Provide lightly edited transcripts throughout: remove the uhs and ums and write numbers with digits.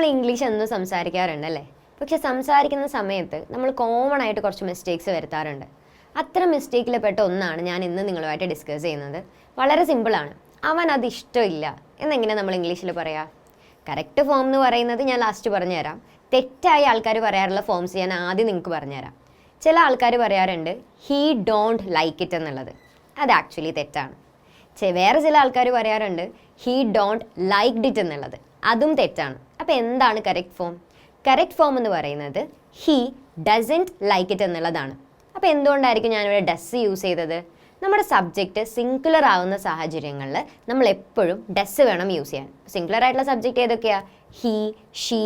നമ്മൾ ഇംഗ്ലീഷ് എന്നും സംസാരിക്കാറുണ്ടല്ലേ, പക്ഷെ സംസാരിക്കുന്ന സമയത്ത് നമ്മൾ കോമൺ ആയിട്ട് കുറച്ച് മിസ്റ്റേക്സ് വരുത്താറുണ്ട്. അത്തരം മിസ്റ്റേക്കിൽ പെട്ട ഒന്നാണ് ഞാൻ ഇന്ന് നിങ്ങളുമായിട്ട് ഡിസ്കസ് ചെയ്യുന്നത്. വളരെ സിമ്പിളാണ്. അവൻ അത് ഇഷ്ടമില്ല എന്നെങ്ങനെ നമ്മൾ ഇംഗ്ലീഷിൽ പറയാം? കറക്റ്റ് ഫോം എന്ന് പറയുന്നത് ഞാൻ ലാസ്റ്റ് പറഞ്ഞുതരാം. തെറ്റായ ആൾക്കാർ പറയാറുള്ള ഫോംസ് ഞാൻ ആദ്യം നിങ്ങൾക്ക് പറഞ്ഞുതരാം. ചില ആൾക്കാർ പറയാറുണ്ട് ഹീ ഡോണ്ട് ലൈക്ക് ഇറ്റ് എന്നുള്ളത്. അത് ആക്ച്വലി തെറ്റാണ്. വേറെ ചില ആൾക്കാർ പറയാറുണ്ട് ഹീ ഡോണ്ട് ലൈക്ഡ് ഇറ്റ് എന്നുള്ളത്. അതും തെറ്റാണ്. അപ്പോൾ എന്താണ് കറക്റ്റ് ഫോം? കറക്റ്റ് ഫോം എന്ന് പറയുന്നത് ഹീ ഡസൻറ്റ് ലൈക്ക് ഇറ്റ് എന്നുള്ളതാണ്. അപ്പോൾ എന്തുകൊണ്ടായിരിക്കും ഞാനിവിടെ ഡസ് യൂസ് ചെയ്തത്? നമ്മുടെ സബ്ജക്റ്റ് സിംഗുലർ ആവുന്ന സാഹചര്യങ്ങളിൽ നമ്മൾ എപ്പോഴും ഡസ് വേണം യൂസ് ചെയ്യാൻ. സിംഗുലർ ആയിട്ടുള്ള സബ്ജക്റ്റ് ഏതൊക്കെയാണ്? ഹീ, ഷീ,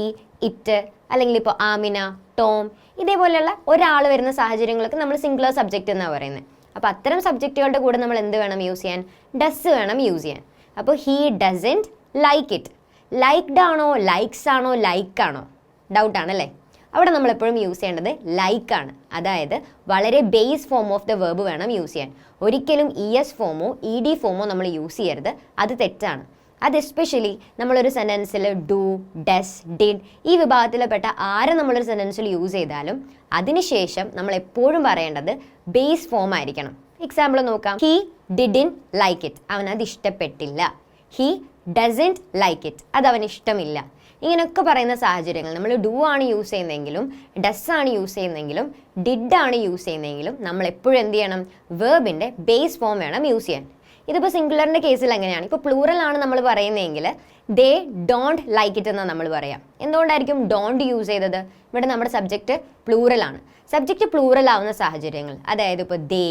ഇറ്റ്, അല്ലെങ്കിൽ ഇപ്പോൾ ആമിന, ടോം, ഇതേപോലെയുള്ള ഒരാൾ വരുന്ന സാഹചര്യങ്ങൾക്ക് നമ്മൾ സിംഗുലർ സബ്ജക്റ്റ് എന്നാണ് പറയുന്നത്. അപ്പോൾ അത്തരം സബ്ജക്റ്റുകളുടെ കൂടെ നമ്മൾ എന്ത് വേണം യൂസ് ചെയ്യാൻ? ഡസ് വേണം യൂസ് ചെയ്യാൻ. അപ്പോൾ he doesn't like it. Liked ആണോ, ലൈക്സ് ആണോ, ലൈക്ക് ആണോ? ഡൗട്ടാണല്ലേ? അവിടെ നമ്മൾ എപ്പോഴും യൂസ് ചെയ്യേണ്ടത് ലൈക്കാണ്. അതായത് വളരെ base form of the verb വേണം യൂസ് ചെയ്യാൻ. ഒരിക്കലും ഇ എസ് ഫോമോ ഇ ഡി ഫോമോ നമ്മൾ യൂസ് ചെയ്യരുത്. അത് തെറ്റാണ്. അത് എസ്പെഷ്യലി നമ്മളൊരു സെൻറ്റൻസിൽ ഡു, ഡസ്, ഡിഡ് ഈ വിഭാഗത്തിൽപ്പെട്ട ആരെ നമ്മളൊരു സെൻറ്റൻസിൽ യൂസ് ചെയ്താലും അതിനുശേഷം നമ്മൾ എപ്പോഴും പറയേണ്ടത് ബേസ് ഫോം ആയിരിക്കണം. എക്സാമ്പിൾ നോക്കാം. He didn't like it. അവനത് ഇഷ്ടപ്പെട്ടില്ല. He doesn't like it. അത് അവന് ഇഷ്ടമില്ല. ഇങ്ങനെയൊക്കെ പറയുന്ന സാഹചര്യങ്ങൾ നമ്മൾ ഡു ആണ് യൂസ് ചെയ്യുന്നതെങ്കിലും ഡസ് ആണ് യൂസ് ചെയ്യുന്നതെങ്കിലും ഡിഡ് ആണ് യൂസ് ചെയ്യുന്നതെങ്കിലും നമ്മൾ എപ്പോഴും എന്ത് ചെയ്യണം? വേർബിൻ്റെ ബേസ് ഫോം വേണം യൂസ് ചെയ്യാൻ. ഇതിപ്പോൾ സിംഗുലറിൻ്റെ കേസിൽ എങ്ങനെയാണ്? ഇപ്പോൾ പ്ലൂറൽ ആണ് നമ്മൾ പറയുന്നതെങ്കിൽ ദേ ഡോണ്ട് ലൈക്ക് ഇറ്റ് എന്നാണ് നമ്മൾ പറയാം. എന്തുകൊണ്ടായിരിക്കും ഡോണ്ട് യൂസ് ചെയ്തത്? ഇവിടെ നമ്മുടെ സബ്ജക്റ്റ് പ്ലൂറലാണ്. സബ്ജക്റ്റ് പ്ലൂറൽ ആവുന്ന സാഹചര്യങ്ങൾ, അതായത് ഇപ്പോൾ ദേ,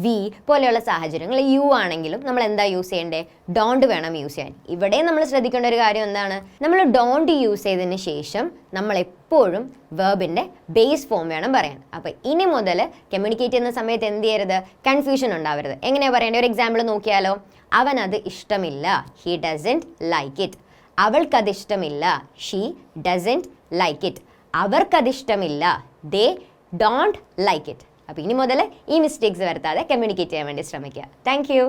വി പോലെയുള്ള സാഹചര്യങ്ങൾ യു ആണെങ്കിലും നമ്മൾ എന്താ യൂസ് ചെയ്യേണ്ടേ? ഡോണ്ട് വേണം യൂസ് ചെയ്യാൻ. ഇവിടെ നമ്മൾ ശ്രദ്ധിക്കേണ്ട ഒരു കാര്യം എന്താണ്? നമ്മൾ ഡോണ്ട് യൂസ് ചെയ്തതിന് ശേഷം നമ്മൾ എപ്പോഴും വെർബിൻ്റെ ബേസ് ഫോം വേണം പറയാൻ. അപ്പോൾ ഇനി മുതൽ കമ്മ്യൂണിക്കേറ്റ് ചെയ്യുന്ന സമയത്ത് എന്ത് ചെയ്യരുത്? കൺഫ്യൂഷൻ ഉണ്ടാവരുത്. എങ്ങനെയാണ് പറയേണ്ടത്? ഒരു എക്സാമ്പിൾ നോക്കിയാലോ. അവനത് ഇഷ്ടമില്ല. He doesn't like it. അവൾക്കത് ഇഷ്ടമില്ല. She doesn't like it. അവർക്കതിഷ്ടമില്ല. They don't like it. അപ്പോൾ ഇനി മുതൽ ഈ മിസ്റ്റേക്സ് വരുത്താതെ കമ്മ്യൂണിക്കേറ്റ് ചെയ്യാൻ വേണ്ടി ശ്രമിക്കുക. Thank you.